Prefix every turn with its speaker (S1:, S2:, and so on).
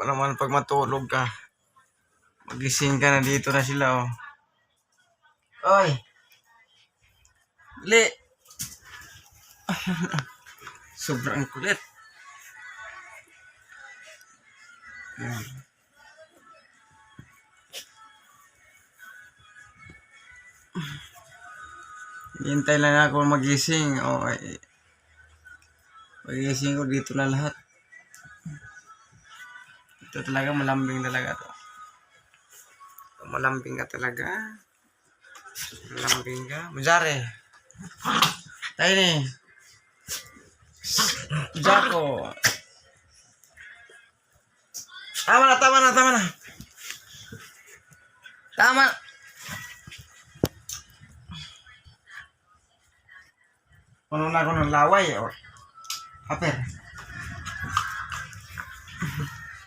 S1: naman pag matulog ka. Magising ka na dito na sila, oh. Oy! Li! Sobrang kulit. Yan. Hintay lang ako magising. Okay. Pagising ko dito na lahat. Ito talaga malambing talaga to. Malambing ka talaga. Malambing ka. Mujare. Tayo ni. Jako. Tama na. Tama. Puno na ako ng laway, oh. Aper.